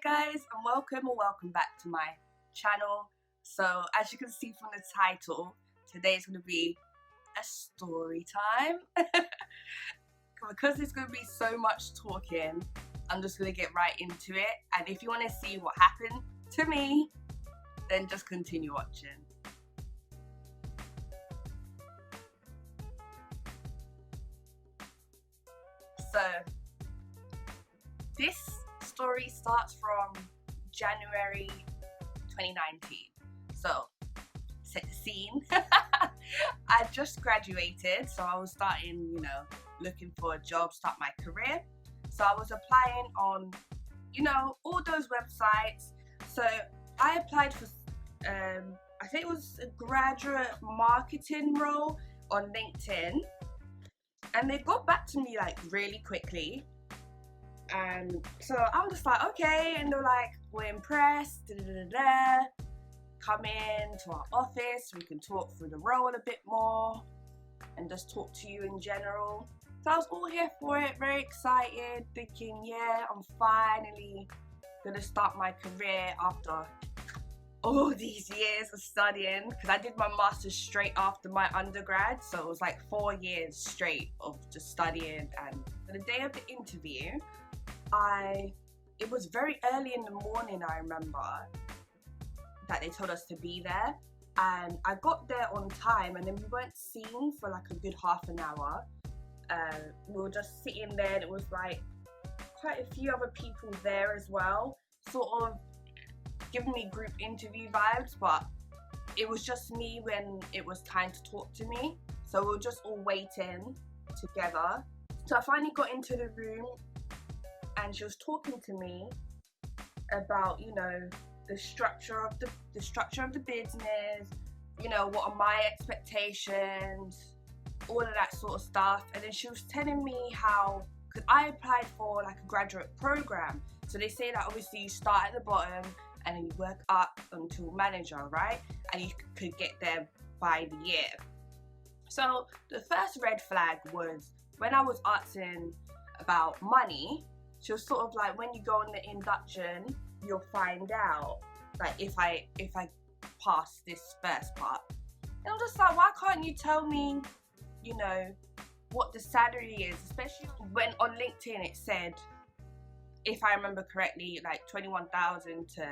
guys, and welcome back to my channel. So as you can see from the title, today is going to be a story time. Because there's going to be so much talking, I'm just going to get right into it, and if you want to see what happened to me, then just continue watching. So this story starts from January 2019. So set the scene. I just graduated, so I was starting, looking for a job, start my career. So I was applying on, all those websites. So I applied for, I think it was a graduate marketing role on LinkedIn, and they got back to me like really quickly. And so I'm just like, okay, and they're like, we're impressed, come in to our office, we can talk through the role a bit more and just talk to you in general. So I was all here for it, very excited, thinking, yeah, I'm finally gonna start my career after all these years of studying, because I did my master's straight after my undergrad, so it was like 4 years straight of just studying. And the day of the interview, it was very early in the morning, I remember, that they told us to be there, and I got there on time, and then we weren't seen for like a good half an hour. We were just sitting there, and it was like quite a few other people there as well, sort of giving me group interview vibes, but it was just me when it was time to talk to me. So we were just all waiting together. So I finally got into the room, and she was talking to me about, the structure of the business, what are my expectations, all of that sort of stuff. And then she was telling me how, because I applied for like a graduate program, so they say that obviously you start at the bottom and then you work up until manager, right? And you could get there by the year. So the first red flag was when I was asking about money. She was sort of like, when you go on the induction, you'll find out like if I pass this first part. And I'm just like, why can't you tell me, what the salary is? Especially when on LinkedIn it said, if I remember correctly, like 21,000 to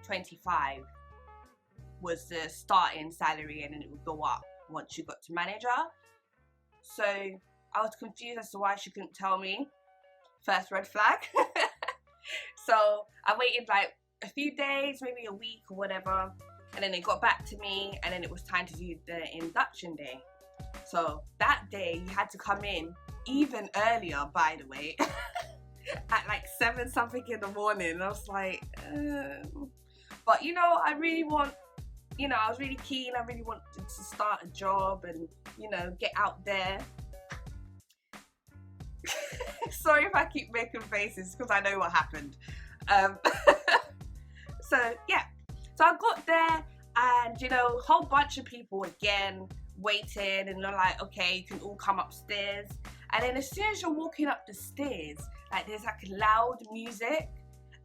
25 was the starting salary, and then it would go up once you got to manager. So I was confused as to why she couldn't tell me. First red flag. So I waited like a few days, maybe a week or whatever, and then they got back to me, and then it was time to do the induction day. So that day you had to come in even earlier, by the way, at like 7 something in the morning. And I was like, but I really want, I was really keen, I really wanted to start a job and, get out there. Sorry if I keep making faces, because I know what happened. So yeah, so I got there, and a whole bunch of people again waiting, and they're like, okay, you can all come upstairs. And then as soon as you're walking up the stairs, like there's like loud music,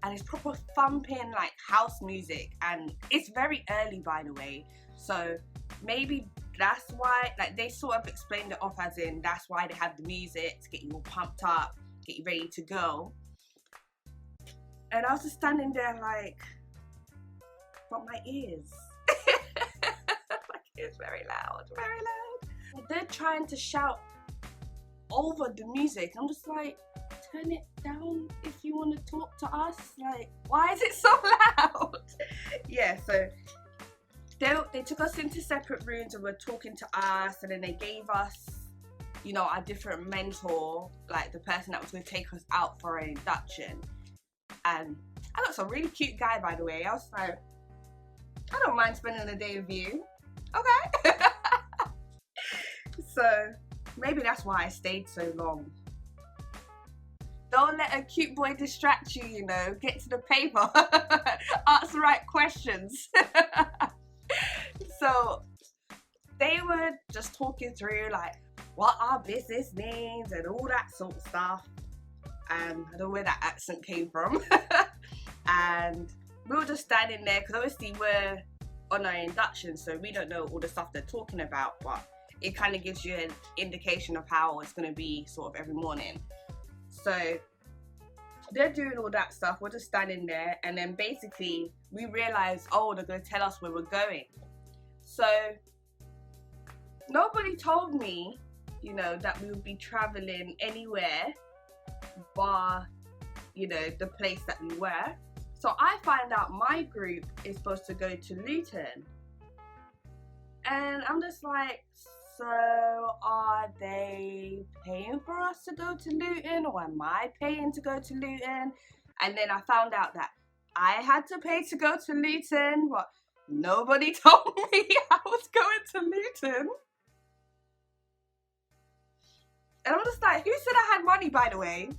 and it's proper thumping like house music, and it's very early, by the way, so maybe that's why, like, they sort of explained it off as in that's why they have the music, to get you all pumped up, get you ready to go. And I was just standing there like, but my ears, like, it's very loud, very loud. They're trying to shout over the music. I'm just like, turn it down if you want to talk to us. Like, why is it so loud? Yeah, so they took us into separate rooms and were talking to us, and then they gave us, our different mentor, like the person that was going to take us out for an induction. And I got some really cute guy, by the way. I was like, I don't mind spending a day with you. Okay. So maybe that's why I stayed so long. Don't let a cute boy distract you, get to the paper. Ask the right questions. So they were just talking through like what our business means and all that sort of stuff. I don't know where that accent came from. and we were just standing there because obviously we're on our induction, so we don't know all the stuff they're talking about, but it kind of gives you an indication of how it's going to be sort of every morning. So they're doing all that stuff, we're just standing there, and then basically we realize, oh, they're going to tell us where we're going. So nobody told me, you know, that we would be traveling anywhere bar, you know, the place that we were. So I find out my group is supposed to go to Luton, and I'm just like, so are they paying for us to go to Luton, or am I paying to go to Luton? And then I found out that I had to pay to go to Luton, but nobody told me I was going to Luton. And I'm just like, who said I had money, by the way?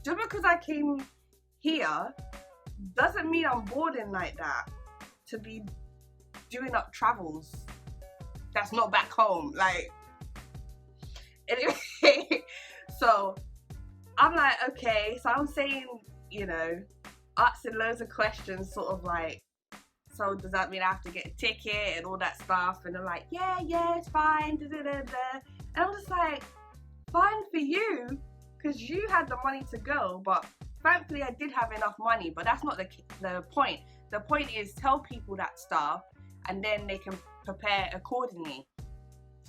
Just because I came here doesn't mean I'm boarding like that to be doing up travels that's not back home. Like, anyway, so I'm like, okay, so I'm saying, you know, asking loads of questions, sort of like, so does that mean I have to get a ticket and all that stuff? And they're like, yeah, it's fine, da, da, da, da. And I'm just like, fine for you, because you had the money to go, but thankfully I did have enough money, but that's not the point. The point is, tell people that stuff and then they can prepare accordingly.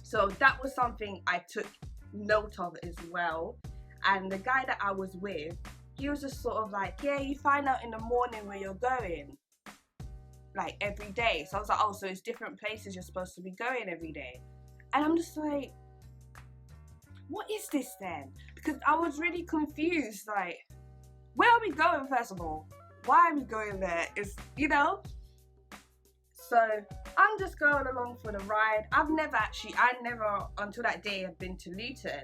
So that was something I took note of as well. And the guy that I was with, he was just sort of like, yeah, you find out in the morning where you're going, like every day. So I was like, oh, so it's different places you're supposed to be going every day. And I'm just like, what is this then? Because I was really confused, like, where are we going, first of all? Why are we going there? It's, you know? So I'm just going along for the ride. I never until that day had been to Luton.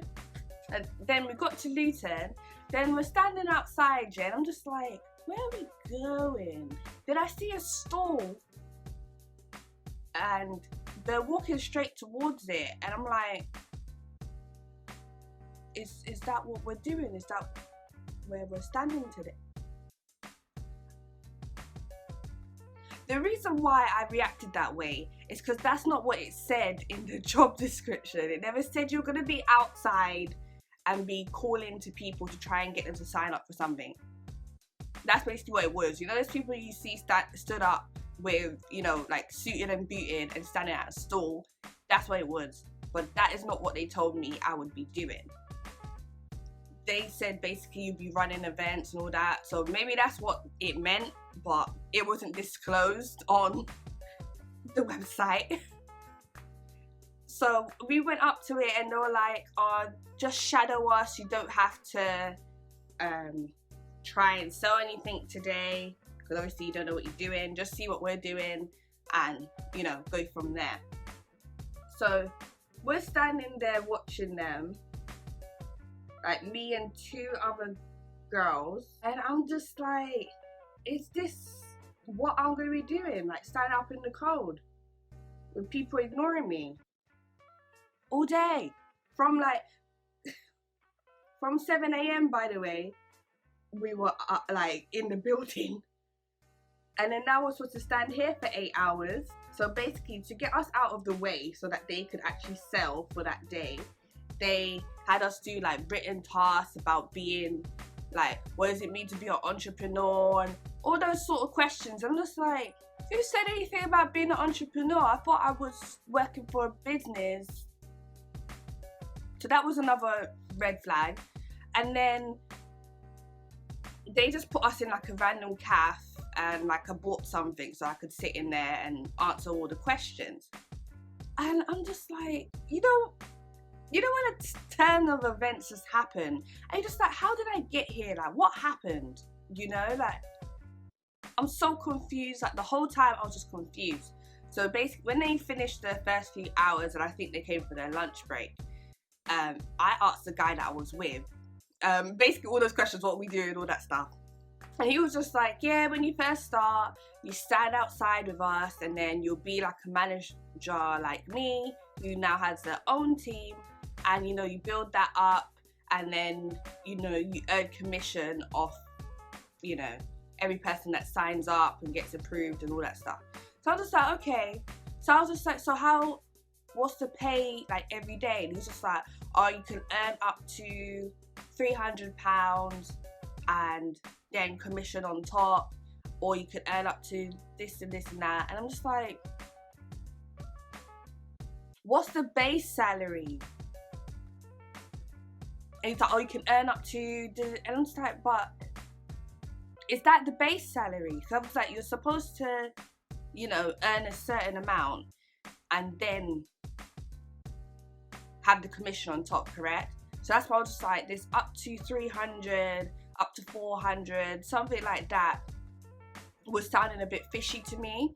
And then we got to Luton, then we're standing outside, and I'm just like, where are we going? Then I see a stall and they're walking straight towards it, and I'm like, is that what we're doing? Is that where we're standing today? The reason why I reacted that way is because that's not what it said in the job description. It never said you're going to be outside and be calling to people to try and get them to sign up for something. That's basically what it was. You know, those people you see stood up with, you know, like suited and booted and standing at a stall. That's what it was. But that is not what they told me I would be doing. They said basically you'd be running events and all that. So maybe that's what it meant, but it wasn't disclosed on the website. So we went up to it and they were like, oh, just shadow us. You don't have to try and sell anything today, because obviously you don't know what you're doing. Just see what we're doing and, you know, go from there. So we're standing there watching them, like me and two other girls, and I'm just like, is this what I'm going to be doing? Like, standing up in the cold with people ignoring me all day from 7 a.m. by the way, we were like in the building, and then now we're supposed to stand here for 8 hours. So basically, to get us out of the way so that they could actually sell for that day, they had us do like written tasks about being like, what does it mean to be an entrepreneur, and all those sort of questions. I'm just like, who said anything about being an entrepreneur? I thought I was working for a business. So that was another red flag. And then they just put us in like a random cafe, and like I bought something so I could sit in there and answer all the questions. And I'm just like, you know when a turn of events has happened, and you're just like, how did I get here? Like, what happened? You know, like, I'm so confused. Like, the whole time I was just confused. So basically, when they finished the first few hours, and I think they came for their lunch break, I asked the guy that I was with, basically all those questions, what we do and all that stuff. And he was just like, yeah, when you first start, you stand outside with us, and then you'll be like a manager like me, who now has their own team, and, you know, you build that up, and then, you know, you earn commission off, you know, every person that signs up and gets approved and all that stuff. So I was just like, okay. So I was just like, so what's the pay like every day? And he's just like, oh, you can earn up to £300 and then commission on top, or you could earn up to this and this and that. And I'm just like, what's the base salary? And he's like, oh, you can earn up to, and I'm just like, but is that the base salary? So I was like, you're supposed to, you know, earn a certain amount and then have the commission on top, correct? So that's why I was just like, this up to 300, up to 400, something like that was sounding a bit fishy to me.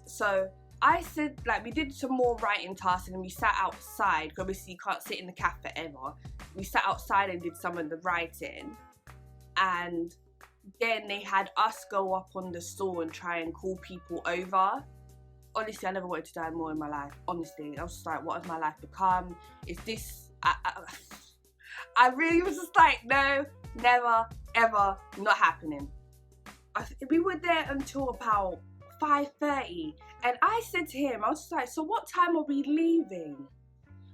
So I said, like, we did some more writing tasks and then we sat outside, because obviously you can't sit in the cafe forever. We sat outside and did some of the writing, and then they had us go up on the store and try and call people over. Honestly, I never wanted to die more in my life. Honestly, I was just like, what has my life become? Is this... I really was just like, no, never, ever, not happening. We were there until about 5:30, and I said to him, I was just like, so what time are we leaving?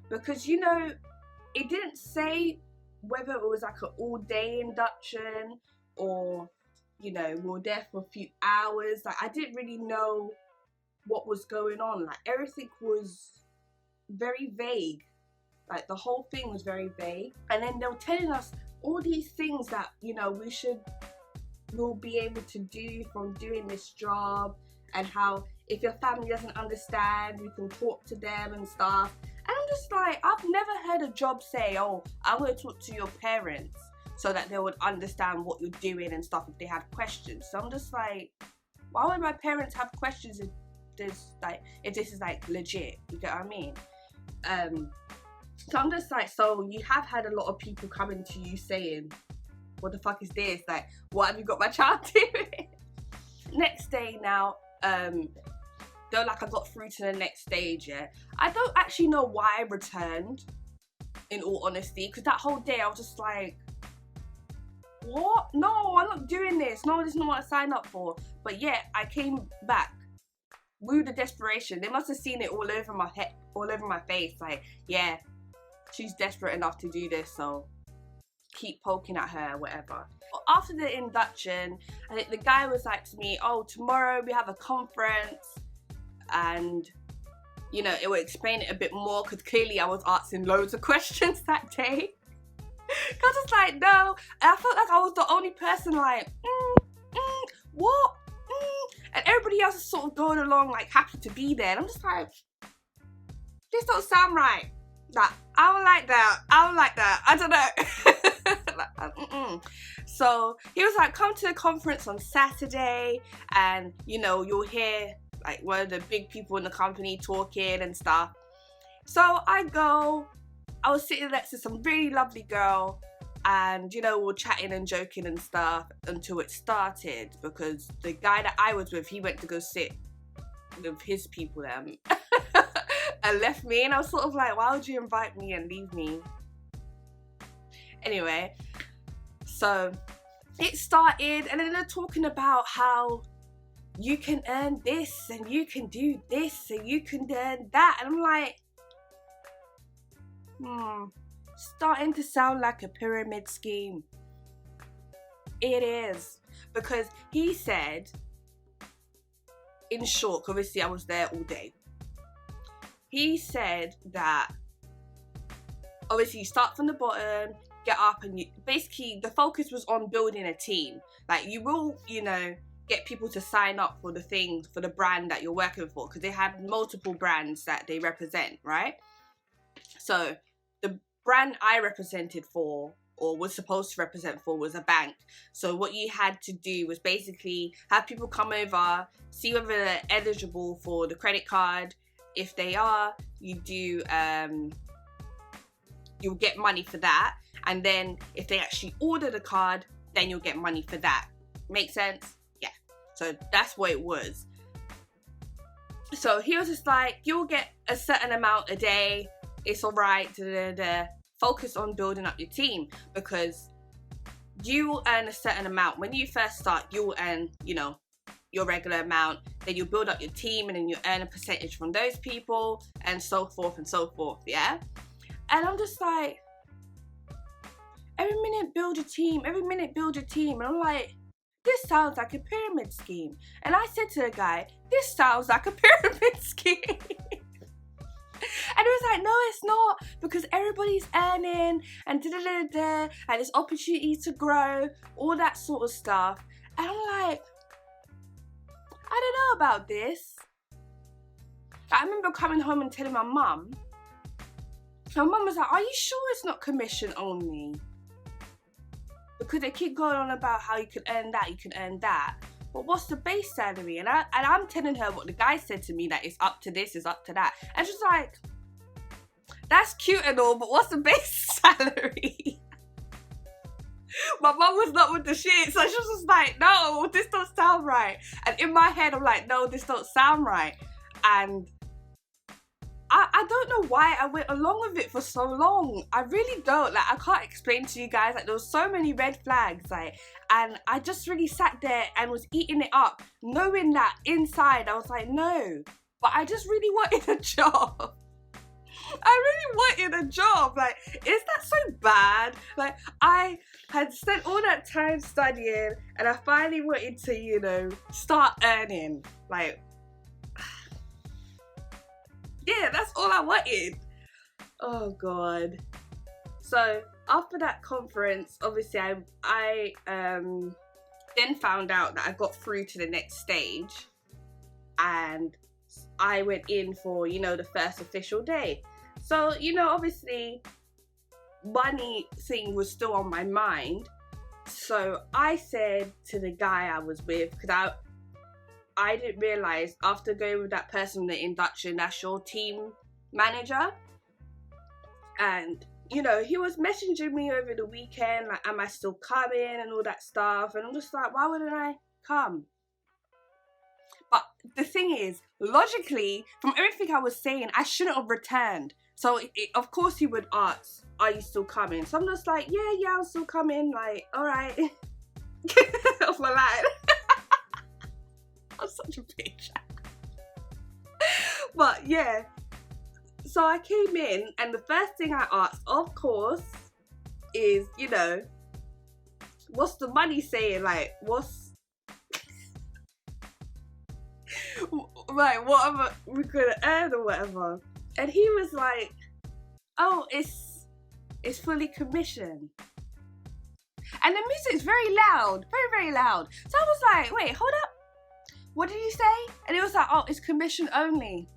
Because, you know, it didn't say whether it was like an all-day induction or, you know, we were there for a few hours. Like, I didn't really know what was going on. Like, everything was very vague. Like, the whole thing was very vague. And then they were telling us all these things that, you know, we'll be able to do from doing this job, and how if your family doesn't understand, you can talk to them and stuff. And I'm just like, I've never heard a job say, oh, I'm going to talk to your parents so that they would understand what you're doing and stuff if they have questions. So I'm just like, why would my parents have questions if this is like legit? You get what I mean? So I'm just like, so you have had a lot of people coming to you saying, what the fuck is this? Like, what have you got my child doing? Next day now, though, like, I got through to the next stage, yeah. I don't actually know why I returned, in all honesty, because that whole day I was just like, what? No, I'm not doing this. No, this is not what I signed up for. But yeah, I came back. Woo, the desperation. They must have seen it all over my head, all over my face. Like, yeah, she's desperate enough to do this, so keep poking at her, whatever. But after the induction, I think the guy was like to me, oh, tomorrow we have a conference, and, you know, it will explain it a bit more, because clearly I was asking loads of questions that day. I was just like, no. And I felt like I was the only person like, what? And everybody else is sort of going along, like, happy to be there. And I'm just like, this don't sound right. Like, I don't like that. I don't like that. I don't know. Like, So he was like, come to the conference on Saturday, and, you know, you'll hear like one of the big people in the company talking and stuff. So I go. I was sitting next to some really lovely girl, and, you know, we were chatting and joking and stuff until it started, because the guy that I was with, he went to go sit with his people then and left me, and I was sort of like, why would you invite me and leave me? Anyway, so it started, and then they're talking about how you can earn this and you can do this and you can earn that, and I'm like, starting to sound like a pyramid scheme. It is, because he said, in short, obviously I was there all day, he said that obviously you start from the bottom, get up, and basically the focus was on building a team. Like, you will, you know, get people to sign up for the thing, for the brand that you're working for, because they have multiple brands that they represent, right? So the brand I represented for, or was supposed to represent for, was a bank. So what you had to do was basically have people come over, see whether they're eligible for the credit card. If they are, you do, you'll get money for that. And then if they actually order the card, then you'll get money for that. Make sense? Yeah. So that's what it was. So he was just like, you'll get a certain amount a day. It's all right. Focus on building up your team, because you will earn a certain amount. When you first start, you will earn, you know, your regular amount, then you build up your team, and then you earn a percentage from those people, and so forth and so forth, yeah? And I'm just like, every minute build a team, every minute build a team, and I'm like, this sounds like a pyramid scheme. And I said to the guy, this sounds like a pyramid scheme. And he was like, no, it's not, because everybody's earning, and da-da-da-da, and there's opportunity to grow, all that sort of stuff. And I'm like, I don't know about this. I remember coming home and telling my mum. My mum was like, are you sure it's not commission only? Because they keep going on about how you can earn that, you can earn that. But what's the base salary? And I'm telling her what the guy said to me, that it's up to this, it's up to that. And she's like, that's cute and all, but what's the base salary? My mum was not with the shit, so she was just like, no, this don't sound right. And in my head, I'm like, no, this don't sound right. And I don't know why I went along with it for so long. I really don't. Like, I can't explain to you guys. Like, there was so many red flags, like, and I just really sat there and was eating it up, knowing that inside I was like, no. But I just really wanted a job. I really wanted a job. Like, is that so bad? Like, I had spent all that time studying, and I finally wanted to, you know, start earning. Like, yeah, that's all I wanted. Oh God. So after that conference, obviously I then found out that I got through to the next stage, and I went in for, you know, the first official day. So, you know, obviously money thing was still on my mind. So I said to the guy I was with, because I didn't realise after going with that person in the induction, that's your team manager. And, you know, he was messaging me over the weekend, like, am I still coming and all that stuff. And I'm just like, why wouldn't I come? But the thing is, logically, from everything I was saying, I shouldn't have returned. So, of course, he would ask, are you still coming? So I'm just like, yeah, I'm still coming. Like, all right. Off my line. I'm such a bitch. But yeah, so I came in, and the first thing I asked, of course, is, you know, what's the money saying? Like, what's like, what am we gonna earn or whatever? And he was like, oh, it's fully commission. And the music's very loud, very, very loud. So I was like, wait, hold up. What did you say? And it was like, oh, it's commission only.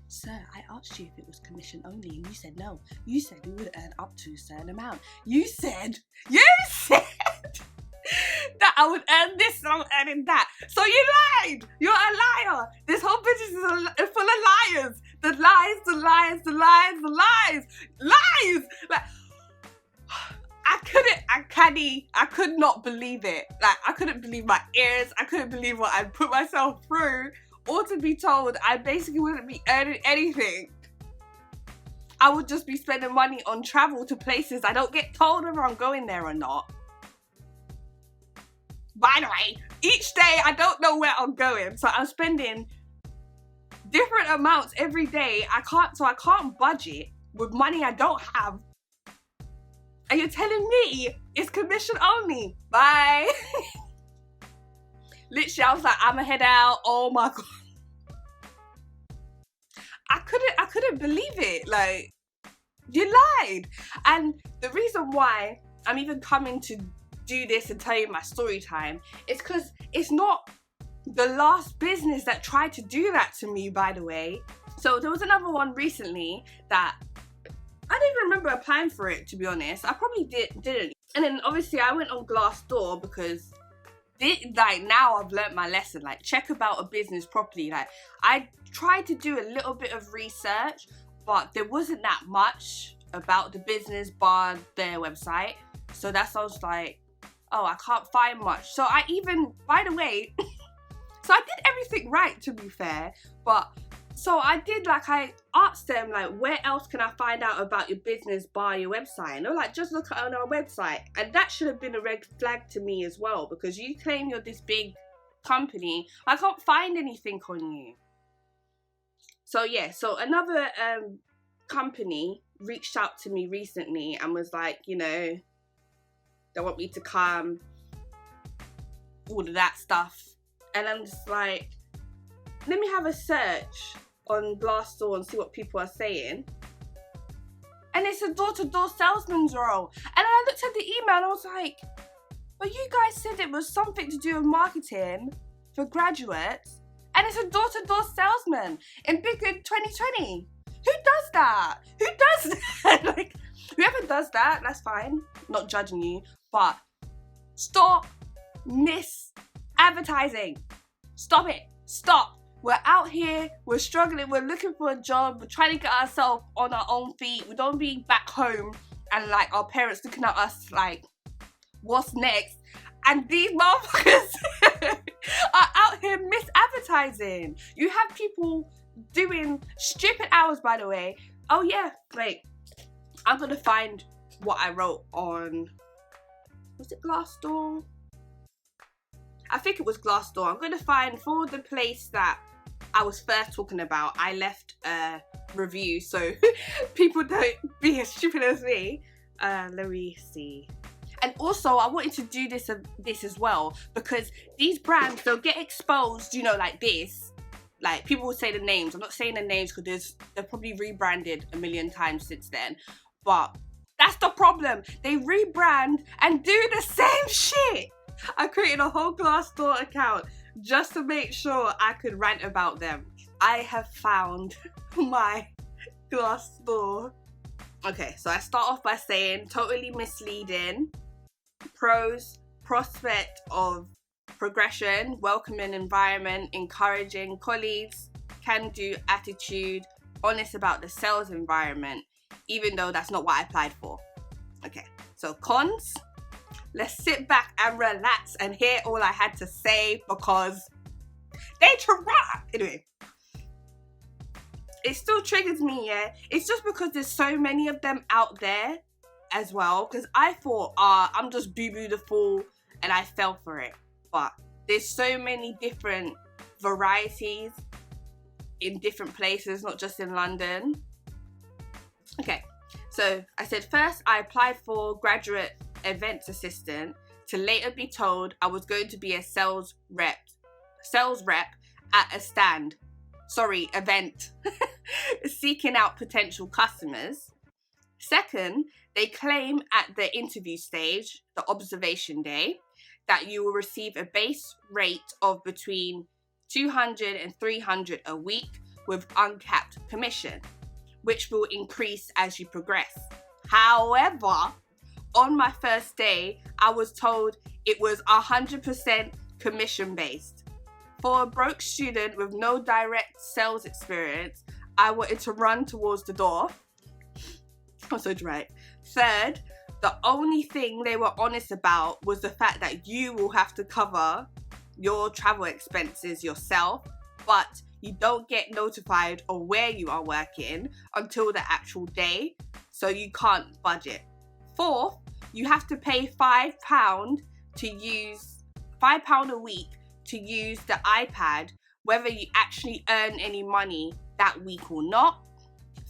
Sir, I asked you if it was commission only, and you said no. You said we would earn up to a certain amount. You said that I would earn this and I'm earning that. So you lied. You're a liar. This whole business is full of liars. The lies. Like, I could not believe it. Like, I couldn't believe my ears. I couldn't believe what I put myself through. Or to be told I basically wouldn't be earning anything. I would just be spending money on travel to places I don't get told whether I'm going there or not. By the way, each day I don't know where I'm going. So I'm spending different amounts every day. I can't budget with money I don't have. And you're telling me it's commission only. Bye. Literally, I was like, I'ma head out. Oh my God. I couldn't believe it. Like, you lied. And the reason why I'm even coming to do this and tell you my story time is because it's not the last business that tried to do that to me, by the way. So there was another one recently that I don't even remember applying for it, to be honest. I probably didn't. And then obviously I went on Glassdoor because now I've learnt my lesson. Like, check about a business properly. Like, I tried to do a little bit of research, but there wasn't that much about the business bar their website. So that's why I was like, oh, I can't find much. So I even, by the way, so I did everything right, to be fair, but So I did, like, I asked them, like, where else can I find out about your business by your website? And they're like, just look on our website. And that should have been a red flag to me as well, because you claim you're this big company. I can't find anything on you. So yeah, so another company reached out to me recently and was like, you know, they want me to come, all of that stuff. And I'm just like, let me have a search on Glassdoor and see what people are saying. And it's a door-to-door salesman's role. And I looked at the email and I was like, but you guys said it was something to do with marketing for graduates, and it's a door-to-door salesman in Big Good 2020. Who does that? Who does that? Like, whoever does that, that's fine. Not judging you, but stop advertising. Stop it. Stop. We're out here, we're struggling, we're looking for a job, we're trying to get ourselves on our own feet. We don't be back home and like our parents looking at us like, what's next? And these motherfuckers are out here misadvertising. You have people doing stupid hours, by the way. Oh yeah, wait. I'm gonna find what I wrote on, was it Glassdoor? I think it was Glassdoor. I'm gonna find, for the place that I was first talking about, I left a review so people don't be as stupid as me. Let me see. And also, I wanted to do this as well, because these brands, they'll get exposed, you know, like this. Like, people will say the names. I'm not saying the names because they've probably rebranded a million times since then. But that's the problem. They rebrand and do the same shit. I created a whole Glassdoor account just to make sure I could rant about them. I have found my Glassdoor. Okay, so I start off by saying totally misleading. Pros: prospect of progression, welcoming environment, encouraging colleagues, can-do attitude, honest about the sales environment, even though that's not what I applied for. Okay, so cons: let's sit back and relax and hear all I had to say because they try. Anyway, it still triggers me, yeah? It's just because there's so many of them out there as well, because I thought, I'm just Boo-Boo the Fool and I fell for it. But there's so many different varieties in different places, not just in London. Okay, so I said first I applied for graduate events assistant to later be told I was going to be a sales rep at a event seeking out potential customers. Second, they claim at the interview stage, the observation day, that you will receive a base rate of between 200 and 300 a week with uncapped commission, which will increase as you progress. However, on my first day, I was told it was 100% commission based. For a broke student with no direct sales experience, I wanted to run towards the door. I'm so dry. Third, the only thing they were honest about was the fact that you will have to cover your travel expenses yourself, but you don't get notified of where you are working until the actual day, so you can't budget. Fourth, you have to pay £5 a week to use the iPad, whether you actually earn any money that week or not.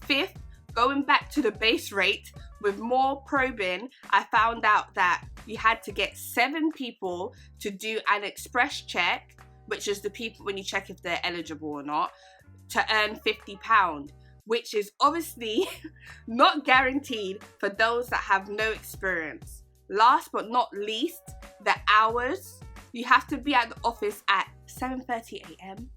Fifth, going back to the base rate, with more probing, I found out that you had to get 7 people to do an express check, which is the people when you check if they're eligible or not, to earn £50, which is obviously not guaranteed for those that have no experience. Last but not least, the hours. You have to be at the office at 7:30 a.m.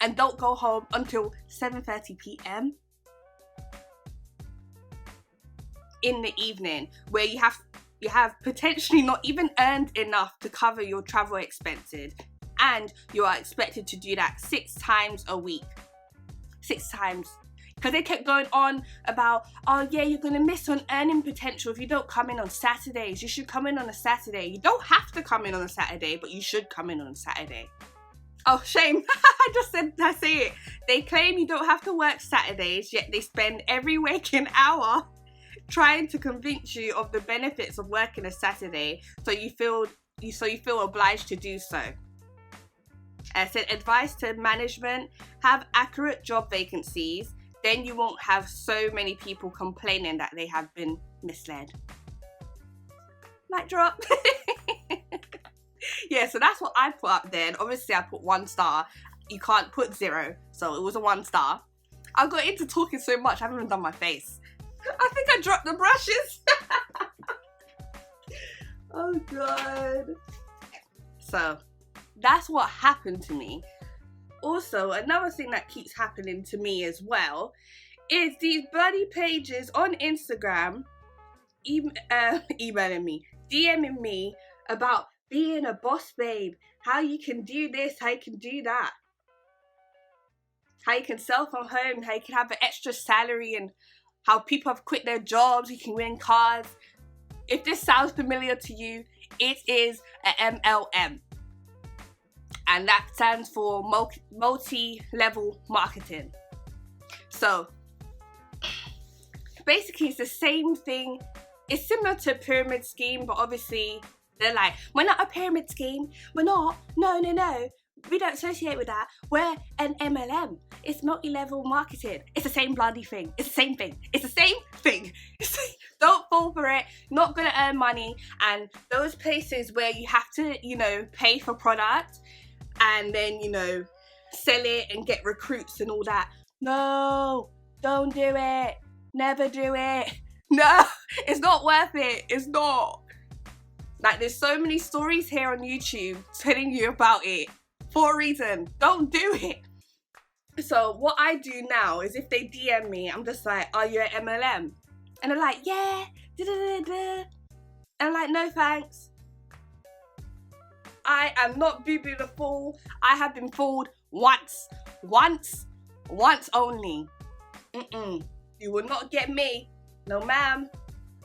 and don't go home until 7:30 p.m. in the evening, where you have potentially not even earned enough to cover your travel expenses, and you are expected to do that 6 times a week. 6 times. Because they kept going on about, oh yeah, you're going to miss on earning potential if you don't come in on Saturdays. You should come in on a Saturday. You don't have to come in on a Saturday, but you should come in on a Saturday. Oh, shame. I say it. They claim you don't have to work Saturdays, yet they spend every waking hour trying to convince you of the benefits of working a Saturday, so you feel obliged to do so. I said, advice to management: have accurate job vacancies, then you won't have so many people complaining that they have been misled. Mic drop. Yeah, so that's what I put up there, and obviously I put 1 star. You can't put 0, so it was a 1 star. I got into talking so much, I haven't even done my face. I think I dropped the brushes. Oh god. So that's what happened to me. Also, another thing that keeps happening to me as well is these bloody pages on Instagram emailing me, DMing me about being a boss babe, how you can do this, how you can do that, how you can sell from home, how you can have an extra salary, and how people have quit their jobs, you can win cars. If this sounds familiar to you, it is a MLM. And that stands for multi-level marketing. So basically it's the same thing. It's similar to a pyramid scheme, but obviously they're like, we're not a pyramid scheme. We're not. No. We don't associate with that. We're an MLM. It's multi-level marketing. It's the same bloody thing. It's the same thing. It's the same thing. Don't fall for it. Not gonna earn money. And those places where you have to, pay for product and then, sell it and get recruits and all that. No, don't do it. Never do it. No, it's not worth it. It's not. Like, there's so many stories here on YouTube telling you about it for a reason. Don't do it. So what I do now is if they DM me, I'm just like, are you an MLM? And they're like, yeah, And I'm like, no thanks. I am not Boo-Boo the Fool. I have been fooled once only. You will not get me. No ma'am.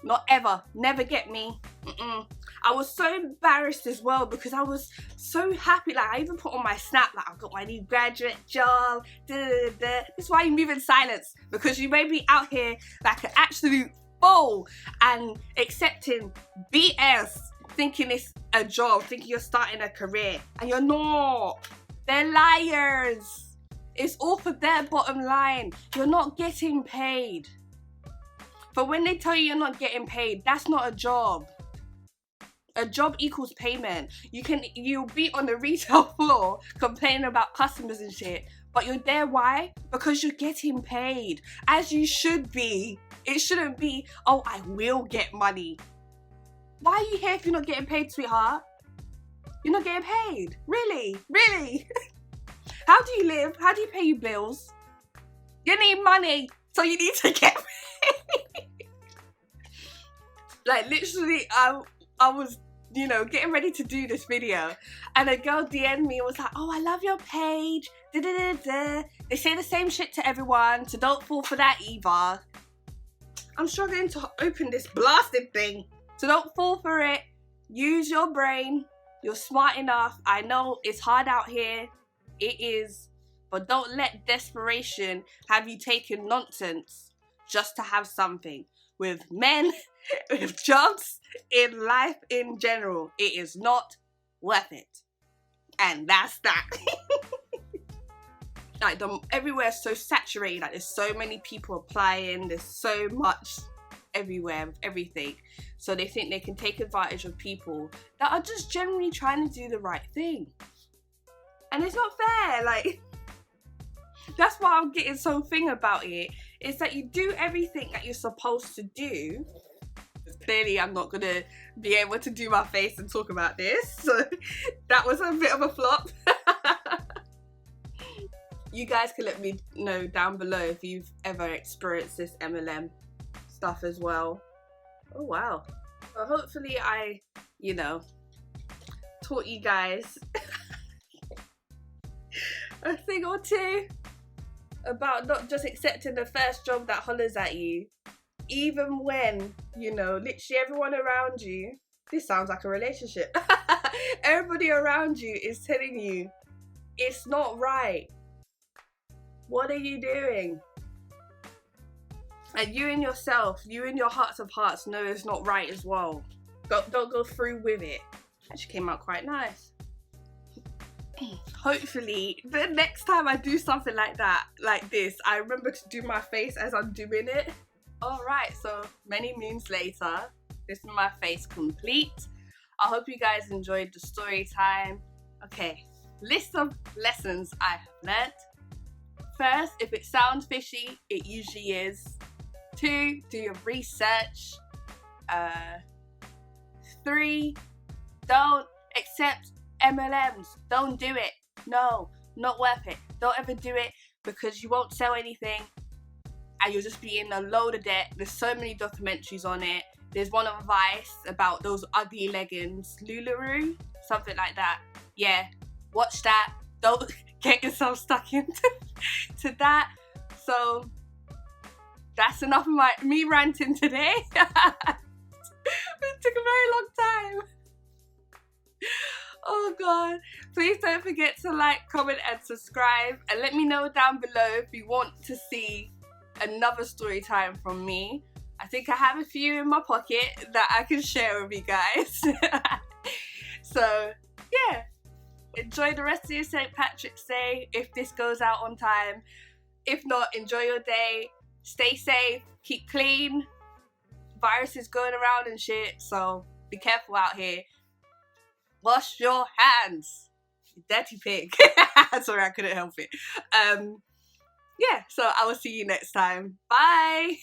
Not ever. Never get me. I was so embarrassed as well because I was so happy. Like, I even put on my snap, like, I've got my new graduate job. This is why you move in silence, because you may be out here like an absolute fool and accepting BS, thinking it's a job, thinking you're starting a career, and you're not. They're liars. It's all for their bottom line. You're not getting paid. But when they tell you you're not getting paid, that's not a job. A job equals payment. You'll be on the retail floor complaining about customers and shit, but you're there, why? Because you're getting paid, as you should be. It shouldn't be, oh, I will get money. Why are you here if you're not getting paid, sweetheart? You're not getting paid. Really? How do you live? How do you pay your bills? You need money, so you need to get paid. Like, literally, I was, getting ready to do this video, and a girl DM'd me and was like, oh, I love your page. They say the same shit to everyone, so don't fall for that either. I'm struggling to open this blasted thing, so don't fall for it. Use your brain. You're smart enough. I know it's hard out here. It is. But don't let desperation have you taking nonsense just to have something. With men, with jobs, in life in general, it is not worth it. And that's that. Like, everywhere's so saturated. Like, there's so many people applying. There's so much everywhere with everything. So they think they can take advantage of people that are just generally trying to do the right thing. And it's not fair. Like, that's why I'm getting so thing about it. Is that you do everything that you're supposed to do. Clearly, I'm not gonna be able to do my face and talk about this. So that was a bit of a flop. You guys can let me know down below if you've ever experienced this MLM stuff as well. Oh wow. Well, hopefully I, taught you guys a thing or two about not just accepting the first job that hollers at you, even when, literally everyone around you, this sounds like a relationship. Everybody around you is telling you It's not right. What are you doing? And you and yourself, you in your hearts of hearts know it's not right as well. Don't go through with it. Actually came out quite nice. Hopefully the next time I do something like that, like this, I remember to do my face as I'm doing it. Alright, so many moons later, this is my face complete. I hope you guys enjoyed the story time. Okay, list of lessons I have learnt. First, if it sounds fishy, it usually is. 2, do your research. 3, don't accept MLMs. Don't do it. No, not worth it. Don't ever do it because you won't sell anything and you'll just be in a load of debt. There's so many documentaries on it. There's one on Vice about those ugly leggings, Lularu, something like that. Yeah, watch that. Don't get yourself stuck into that. So that's enough of me ranting today. It took a very long time. Oh god. Please don't forget to like, comment and subscribe, and let me know down below if you want to see another story time from me. I think I have a few in my pocket that I can share with you guys. So yeah, enjoy the rest of your St. Patrick's Day if this goes out on time. If not, enjoy your day. Stay safe, keep clean. Viruses going around and shit, so be careful out here. Wash your hands, you dirty pig. Sorry, I couldn't help it. Yeah, so I will see you next time. Bye.